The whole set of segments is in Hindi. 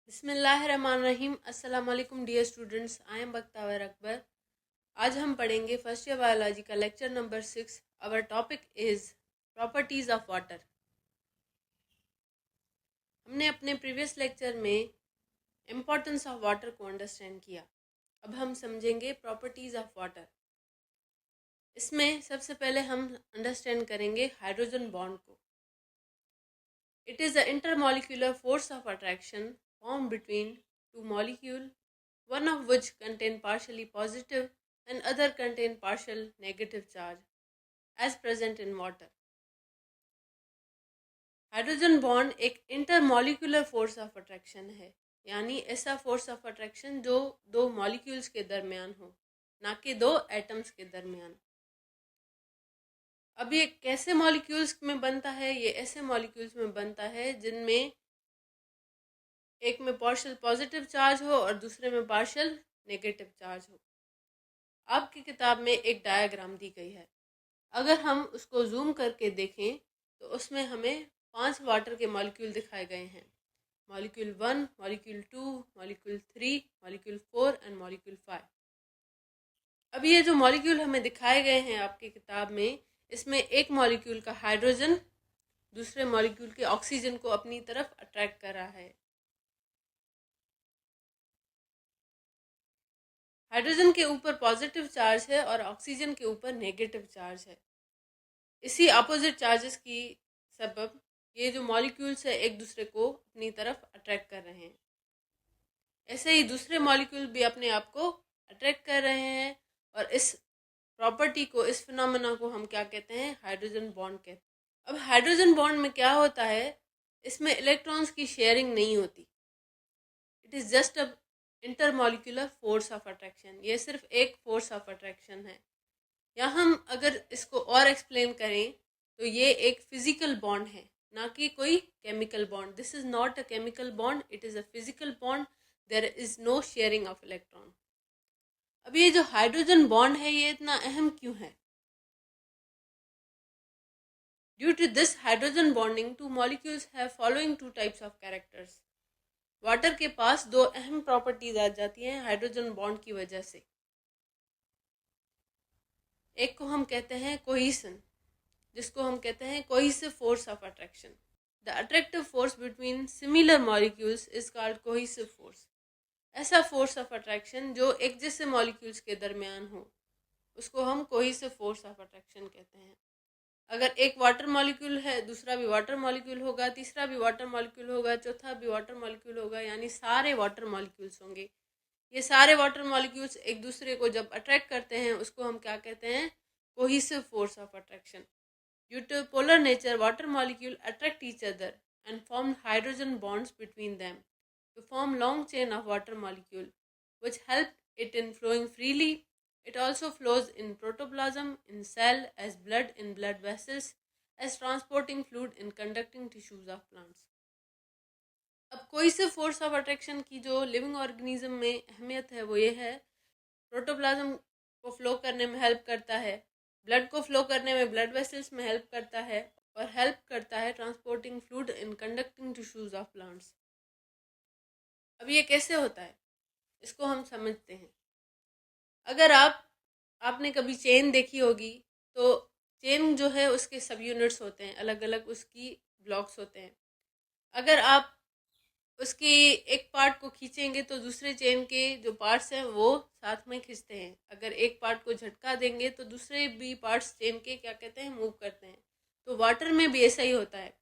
बिस्मिल्लाहिर्रहमानिर्रहीम। अस्सलाम वालेकुम dear students, I am Bakhtawar Akbar. आज हम पढ़ेंगे फर्स्ट ईयर बायोलॉजी का lecture number 6। Our topic is properties of water. हमने अपने प्रीवियस लेक्चर में इम्पोर्टेंस ऑफ वाटर को अंडरस्टैंड किया। अब हम समझेंगे प्रॉपर्टीज़ ऑफ वाटर। इसमें सबसे पहले हम अंडरस्टैंड करेंगे हाइड्रोजन बॉन्ड को। It is the intermolecular force of attraction formed between two molecules, one of which contain partially positive and other contain partial negative charge, as present in water. Hydrogen bond एक इंटरमॉलिक्यूलर फोर्स ऑफ अट्रैक्शन है, यानी ऐसा फोर्स ऑफ अट्रैक्शन जो दो मॉलिक्यूल्स के दरमियान हो, ना कि दो एटम्स के दरमियान। अब ये कैसे मॉलिक्यूल्स में बनता है? ये ऐसे मॉलिक्यूल्स में बनता है जिनमें एक में पार्शियल पॉजिटिव चार्ज हो और दूसरे में पार्शियल नेगेटिव चार्ज हो। आपकी किताब में एक डायग्राम दी गई है। अगर हम उसको जूम करके देखें तो उसमें हमें 5 वाटर के मॉलिक्यूल दिखाए गए हैं। Molecule 1, molecule 2, molecule 3, molecule 4 and molecule 5। अब ये जो मॉलिक्यूल हमें दिखाए गए हैं आपकी किताब में, इसमें एक मॉलिक्यूल का हाइड्रोजन दूसरे मॉलिक्यूल के ऑक्सीजन को अपनी तरफ अट्रैक्ट कर रहा है। हाइड्रोजन के ऊपर पॉजिटिव चार्ज है और ऑक्सीजन के ऊपर नेगेटिव चार्ज है। इसी अपोजिट चार्जेस की सबब ये जो मॉलिक्यूल्स है एक दूसरे को अपनी तरफ अट्रैक्ट कर रहे हैं। ऐसे ही दूसरे मॉलिक्यूल भी अपने आप को अट्रैक्ट कर रहे हैं और इस प्रॉपर्टी को, इस फिनोमेना को हम क्या कहते हैं? हाइड्रोजन बॉन्ड कहते हैं। अब हाइड्रोजन बॉन्ड में क्या होता है? इसमें इलेक्ट्रॉन्स की शेयरिंग नहीं होती। It is just a intermolecular force of attraction. ये सिर्फ एक फोर्स ऑफ अट्रैक्शन है। या हम अगर इसको और एक्सप्लेन करें तो ये एक फिजिकल बॉन्ड है, ना कि कोई chemical bond. This is not a chemical bond, it is a physical bond. There is no sharing of electron. अब ये जो हाइड्रोजन बॉन्ड है ये इतना अहम क्यों है? Due to this hydrogen bonding, two molecules have following two types of characters. Water के पास दो अहम प्रॉपर्टीज आ जाती हैं हाइड्रोजन बॉन्ड की वजह से। एक को हम कहते हैं कोहिसन, जिसको हम कहते हैं cohesive force of attraction. The attractive force between similar molecules is called cohesive force. ऐसा फोर्स ऑफ अट्रैक्शन जो एक जैसे मॉलिक्यूल्स के दरमियान हो, उसको हम कोहिसिव फोर्स ऑफ अट्रैक्शन कहते हैं। अगर एक वाटर मॉलिक्यूल है, दूसरा भी वाटर मॉलिक्यूल होगा, तीसरा भी वाटर मॉलिक्यूल होगा, चौथा भी वाटर मॉलिक्यूल होगा, यानी सारे वाटर मॉलिक्यूल्स होंगे। ये सारे वाटर मॉलिक्यूल्स एक दूसरे को जब अट्रैक्ट करते हैं उसको हम क्या कहते हैं? Cohesive force of attraction. Due to polar nature, water molecules attract each other and form hydrogen bonds between them to form long chain of water molecule, which help it in flowing freely. It also flows in protoplasm, in cell, as blood in blood vessels, as transporting fluid in conducting tissues of plants. अब कोई फोर्स ऑफ अट्रैक्शन की जो लिविंग ऑर्गेनिज्म में अहमियत है वो ये है, प्रोटोप्लाज्म को फ्लो करने में हेल्प करता है, ब्लड को फ्लो करने में ब्लड वेसल्स में हेल्प करता है, और हेल्प करता है transporting fluid in conducting tissues of plants. अब ये कैसे होता है इसको हम समझते हैं। अगर आपने कभी चेन देखी होगी तो चेन जो है उसके सब यूनिट्स होते हैं, अलग अलग उसकी ब्लॉक्स होते हैं। अगर आप उसकी एक पार्ट को खींचेंगे तो दूसरे चेन के जो पार्ट्स हैं वो साथ में खींचते हैं। अगर एक पार्ट को झटका देंगे तो दूसरे भी पार्ट्स चेन के क्या कहते हैं? मूव करते हैं। तो वाटर में भी ऐसा ही होता है।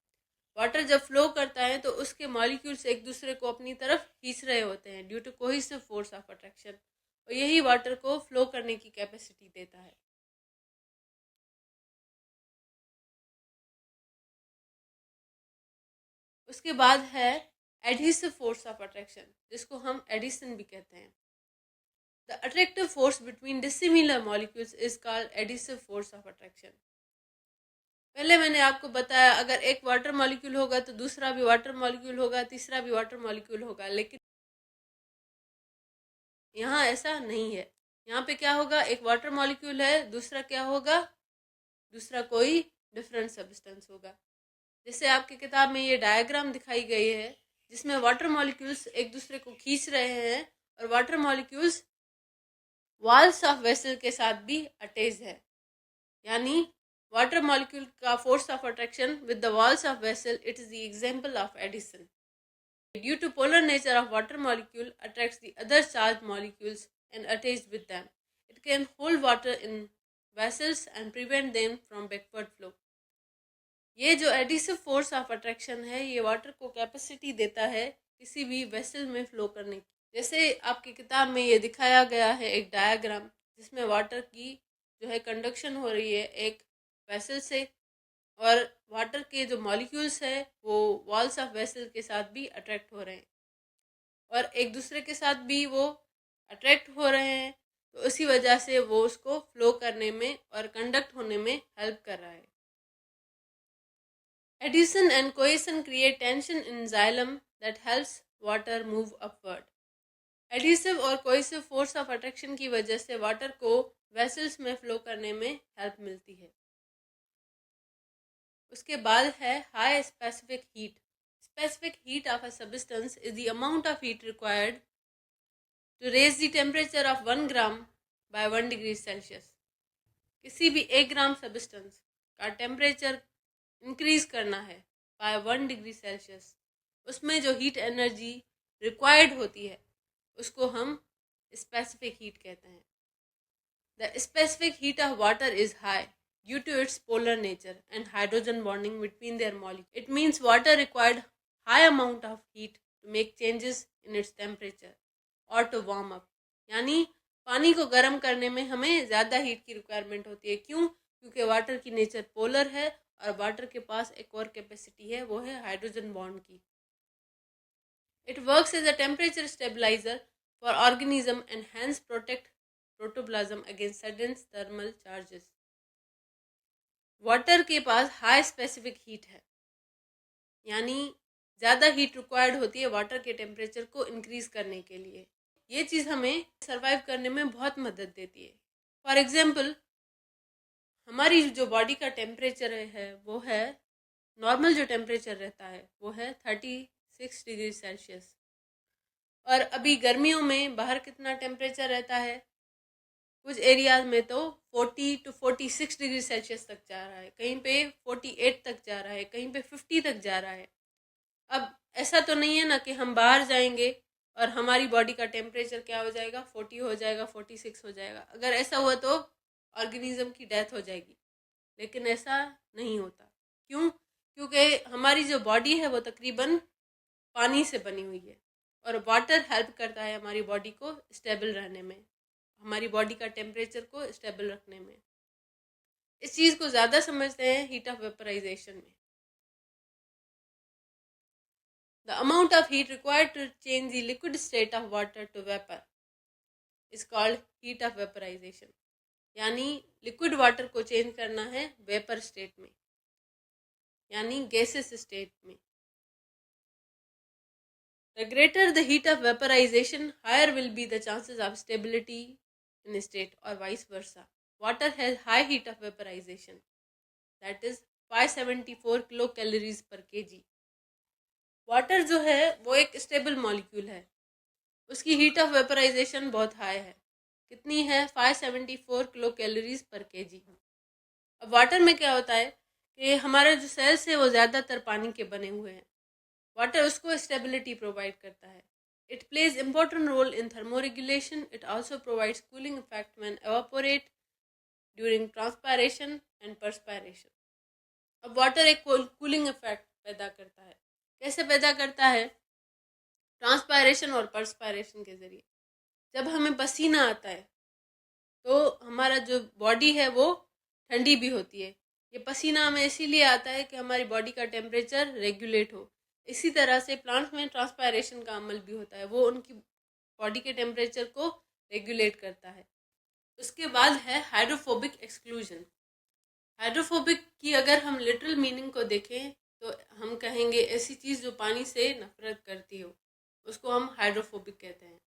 वाटर जब फ्लो करता है तो उसके मॉलिक्यूल्स एक दूसरे को अपनी तरफ खींच रहे होते हैं due to cohesive force of attraction, और यही वाटर को फ्लो करने की कैपेसिटी देता है। उसके बाद है एडहेसिव फोर्स ऑफ अट्रैक्शन, जिसको हम एडिशन भी कहते हैं। The attractive force between dissimilar molecules is called adhesive force of attraction. पहले मैंने आपको बताया अगर एक वाटर मॉलिक्यूल होगा तो दूसरा भी वाटर मॉलिक्यूल होगा, तीसरा भी वाटर मॉलिक्यूल होगा, लेकिन यहाँ ऐसा नहीं है। यहाँ पे क्या होगा? एक वाटर मॉलिक्यूल है, दूसरा क्या होगा? दूसरा कोई डिफरेंट सब्सटेंस होगा। जैसे आपकी किताब में ये डायग्राम दिखाई गई है जिसमें वाटर मॉलिक्यूल्स एक दूसरे को खींच रहे हैं और water molecules walls of vessel के साथ भी अटैच है। यानी वाटर मॉलिक्यूल का force of attraction with the walls of vessel, it is the example of adhesion. Due to polar nature of water molecule attracts the other charged molecules and attached with them. It can hold water in vessels and prevent them from backward flow. ये जो एडिसिव फोर्स ऑफ अट्रैक्शन है, ये वाटर को कैपेसिटी देता है किसी भी वेसल में फ्लो करने की। जैसे आपकी किताब में ये दिखाया गया है एक डायग्राम, जिसमें वाटर की जो है कंडक्शन हो रही है एक वेसल से, और वाटर के जो मॉलिक्यूल्स है वो वॉल्स ऑफ वेसल के साथ भी अट्रैक्ट हो रहे हैं और एक दूसरे के साथ भी वो अट्रैक्ट हो रहे हैं, तो उसी वजह से वो उसको फ्लो करने में और कंडक्ट होने में हेल्प कर रहा है। Adhesion and cohesion create tension in xylem that helps water move upward. Adhesive और कोहेसिव फोर्स ऑफ अट्रैक्शन की वजह से वाटर को वेसल्स में फ्लो करने में हेल्प मिलती है। उसके बाद है high specific heat. Specific heat of a substance is the amount of heat required to raise the temperature of 1 gram by 1 degree Celsius. किसी भी 1 ग्राम सब्सटेंस का टेम्परेचर इंक्रीज करना है बाय 1 डिग्री सेल्सियस, उसमें जो हीट एनर्जी रिक्वायर्ड होती है उसको हम स्पेसिफिक हीट कहते हैं। The specific heat of water is high due to its polar nature and hydrogen bonding between their molecules. It means water required high amount of heat to make changes in its temperature or to warm up. यानी पानी को गर्म करने में हमें ज़्यादा हीट की रिक्वायरमेंट होती है। क्यों? क्योंकि वाटर की नेचर पोलर है और वाटर के पास एक और कैपेसिटी है, वो है हाइड्रोजन बॉन्ड की। It works as a temperature stabilizer for organism and hence protect protoplasm against sudden thermal charges. Water के पास हाई स्पेसिफिक हीट है, यानी ज़्यादा हीट रिक्वायर्ड होती है वाटर के टेम्परेचर को इंक्रीज करने के लिए। ये चीज़ हमें सरवाइव करने में बहुत मदद देती है। फॉर एग्जांपल, हमारी जो बॉडी का टेम्परेचर है वो है, नॉर्मल जो टेम्परेचर रहता है वो है 36 डिग्री सेल्सियस, और अभी गर्मियों में बाहर कितना टेम्परेचर रहता है, कुछ एरियाज में तो 40 to 46 डिग्री सेल्सियस तक जा रहा है, कहीं पे 48 तक जा रहा है, कहीं पे 50 तक जा रहा है। अब ऐसा तो नहीं है ना कि हम बाहर जाएंगे और हमारी बॉडी का टेम्परेचर क्या हो जाएगा, 40 हो जाएगा, 46 हो जाएगा। अगर ऐसा हुआ तो ऑर्गेनिज्म की डेथ हो जाएगी, लेकिन ऐसा नहीं होता। क्यों? क्योंकि हमारी जो बॉडी है वो तकरीबन पानी से बनी हुई है और वाटर हेल्प करता है हमारी बॉडी को स्टेबल रहने में, हमारी बॉडी का टेम्परेचर को स्टेबल रखने में। इस चीज़ को ज़्यादा समझते हैं हीट ऑफ वेपराइजेशन में। The amount of heat required to change the liquid state of water to vapour is called heat of vaporisation. यानी लिक्विड वाटर को चेंज करना है वेपर स्टेट में, यानी गैसेस स्टेट में। The greater the heat of vaporization, higher will be the chances of stability in a state, or vice versa. Water has high heat of vaporization, that is 574 kilocalories per kg. Water जो है वो एक स्टेबल मॉलिक्यूल है, उसकी हीट ऑफ वेपराइजेशन बहुत हाई है। कितनी है? 574 किलो कैलोरीज पर केजी। अब वाटर में क्या होता है कि हमारे जो सेल्स है वो ज़्यादातर पानी के बने हुए हैं। वाटर उसको स्टेबिलिटी प्रोवाइड करता है। It plays important role in thermoregulation. It also provides cooling effect when evaporate during transpiration and perspiration. अब वाटर एक कूलिंग इफेक्ट पैदा करता है। कैसे पैदा करता है? ट्रांसपायरेशन और पर्सपायरेशन के ज़रिए। जब हमें पसीना आता है तो हमारा जो बॉडी है वो ठंडी भी होती है। ये पसीना हमें इसीलिए आता है कि हमारी बॉडी का टेम्परेचर रेगुलेट हो। इसी तरह से प्लांट्स में ट्रांसपायरेशन का अमल भी होता है, वो उनकी बॉडी के टेम्परेचर को रेगुलेट करता है। उसके बाद है हाइड्रोफोबिक एक्सक्लूजन। हाइड्रोफोबिक की अगर हम लिटरल मीनिंग को देखें तो हम कहेंगे ऐसी चीज़ जो पानी से नफरत करती हो, उसको हम हाइड्रोफोबिक कहते हैं।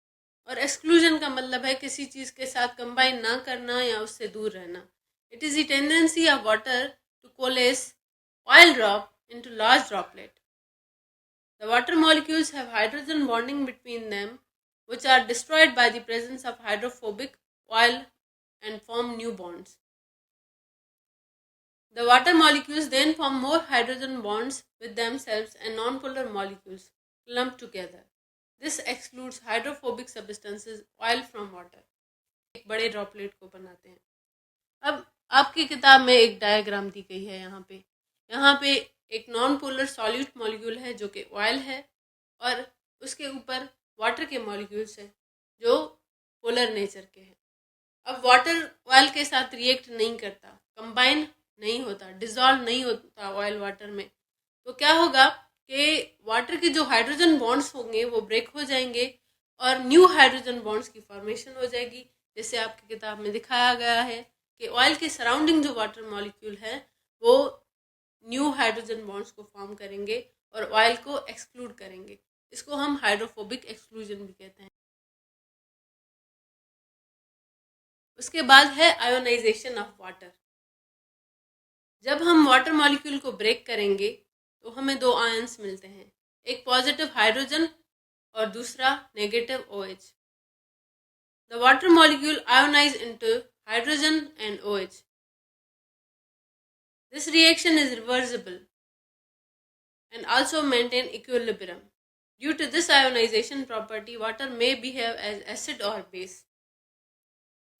और एक्सक्लूजन का मतलब है किसी चीज़ के साथ कंबाइन ना करना या उससे दूर रहना। It is the tendency of water to coalesce oil drop into large droplet. The water molecules have hydrogen bonding between them, which are destroyed by the presence of hydrophobic oil and form new bonds. The water molecules then form more hydrogen bonds with themselves and nonpolar molecules clump together. This excludes hydrophobic substances oil from water. एक बड़े ड्रॉपलेट को बनाते हैं. अब आपकी किताब में एक डायग्राम दी गई है. यहाँ पे एक नॉन पोलर सॉल्यूट मॉलिक्यूल है जो कि ऑयल है और उसके ऊपर वाटर के मॉलिक्यूल्स हैं जो पोलर नेचर के हैं. अब वाटर ऑयल के साथ रिएक्ट नहीं करता, कंबाइन नहीं होता, डिजॉल्व नहीं होता ऑयल वाटर में. तो क्या होगा कि वाटर के जो हाइड्रोजन बॉन्ड्स होंगे वो ब्रेक हो जाएंगे और न्यू हाइड्रोजन बॉन्ड्स की फॉर्मेशन हो जाएगी. जैसे आपकी किताब में दिखाया गया है कि ऑयल के सराउंडिंग जो वाटर मॉलिक्यूल है वो न्यू हाइड्रोजन बॉन्ड्स को फॉर्म करेंगे और ऑयल को एक्सक्लूड करेंगे. इसको हम हाइड्रोफोबिक एक्सक्लूजन भी कहते हैं. उसके बाद है आयोनाइजेशन ऑफ वाटर. जब हम वाटर मॉलिक्यूल को ब्रेक करेंगे तो हमें दो आयंस मिलते हैं, एक पॉजिटिव हाइड्रोजन और दूसरा negative OH. The water molecule ionize into hydrogen and OH. This reaction is reversible and also maintain equilibrium. Due to this ionization property, water may behave as acid or base.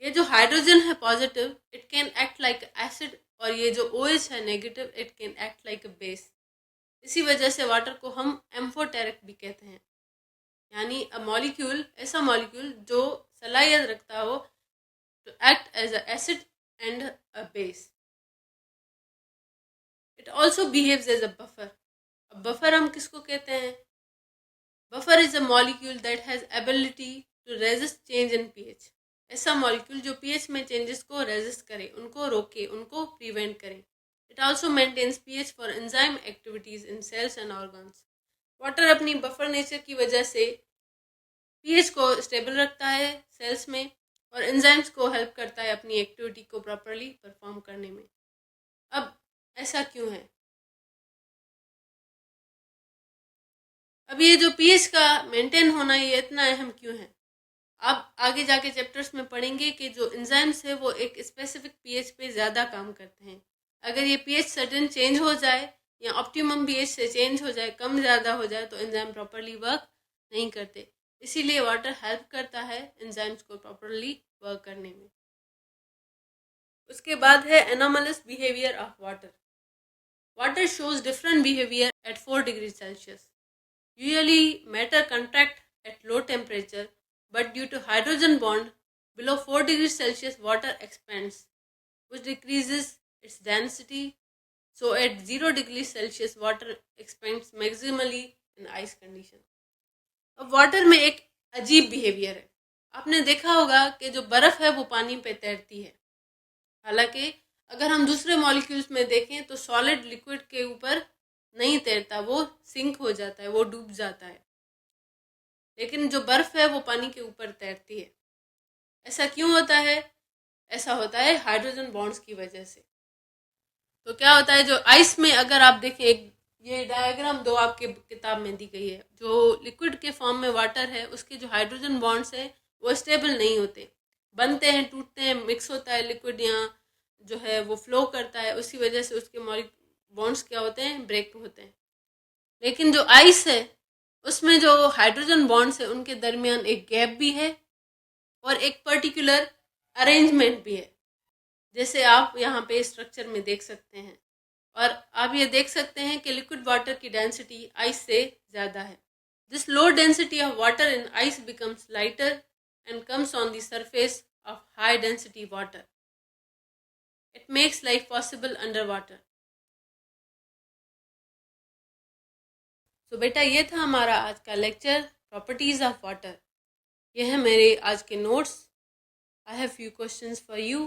ये जो हाइड्रोजन है positive, it can act like acid और ये जो OH है negative, it can act like a base. इसी वजह से वाटर को हम एम्फोटेरिक भी कहते हैं, यानी अ मॉलिक्यूल, ऐसा मॉलिक्यूल जो सलाहियत रखता हो to act as a acid and a base. It also behaves as a buffer. अब बफर हम किसको कहते हैं? Buffer is a molecule that has ability to resist change in pH. ऐसा मॉलिक्यूल जो pH में चेंजेस को रेजिस्ट करे, उनको रोके, उनको प्रिवेंट करे. It also maintains pH for enzyme activities in cells and organs. Water अपनी बफर नेचर की वजह से pH को स्टेबल रखता है सेल्स में और एंजाइम्स को हेल्प करता है अपनी एक्टिविटी को प्रॉपरली परफॉर्म करने में. अब ऐसा क्यों है? अब ये जो pH का मेंटेन होना ये इतना अहम क्यों है? आप आगे जाके चैप्टर्स में पढ़ेंगे कि जो एंजाइम्स है वो एक स्पेसिफिक pH पे ज़्यादा काम करते हैं. अगर ये pH सडन चेंज हो जाए या ऑप्टिमम pH से चेंज हो जाए, कम ज़्यादा हो जाए, तो एंजाइम प्रॉपरली वर्क नहीं करते. इसीलिए वाटर हेल्प करता है एंजाइम्स को प्रॉपरली वर्क करने में. उसके बाद है anomalous behaviour of water. Water shows different behaviour eight 4 degree Celsius. Usually matter contract at low temperature, but due to hydrogen bond below 4 degrees Celsius, water expands, which decreases its density. So at 0 degrees Celsius, water expands maximally in ice condition. अब वाटर में एक अजीब बिहेवियर है. आपने देखा होगा कि जो बर्फ़ है वो पानी पे तैरती है. हालांकि अगर हम दूसरे मॉलिक्यूल्स में देखें तो सॉलिड लिक्विड के ऊपर नहीं तैरता, वो सिंक हो जाता है, वो डूब जाता है. लेकिन जो बर्फ़ है वो पानी के ऊपर तैरती है. ऐसा क्यों होता है? ऐसा होता है हाइड्रोजन बॉन्ड्स की वजह से. तो क्या होता है, जो आइस में अगर आप देखें, ये डायग्राम दो आपके किताब में दी गई है, जो लिक्विड के फॉर्म में वाटर है उसके जो हाइड्रोजन बॉन्ड्स हैं वो स्टेबल नहीं होते, बनते हैं, टूटते हैं, मिक्स होता है लिक्विड, यहाँ जो है वो फ्लो करता है, उसी वजह से उसके बॉन्ड्स क्या होते हैं, ब्रेक होते हैं. लेकिन जो आइस है उसमें जो हाइड्रोजन बॉन्ड्स है उनके दरमियान एक गैप भी है और एक पर्टिकुलर अरेंजमेंट भी है, जैसे आप यहाँ पे स्ट्रक्चर में देख सकते हैं. और आप ये देख सकते हैं कि लिक्विड वाटर की डेंसिटी आइस से ज़्यादा है. This low density of water in ice becomes lighter and comes on the surface of high density water. It makes life possible under water. तो बेटा ये था हमारा आज का लेक्चर, प्रॉपर्टीज़ ऑफ वाटर. ये है मेरे आज के notes. I have few questions for you.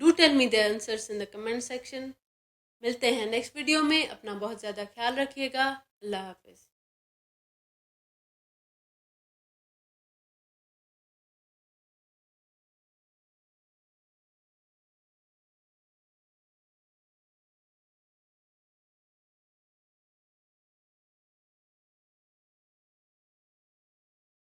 Do tell me the answers in the comment section. मिलते हैं नेक्स्ट वीडियो में. अपना बहुत ज़्यादा ख्याल रखिएगा. अल्लाह हाफिज़.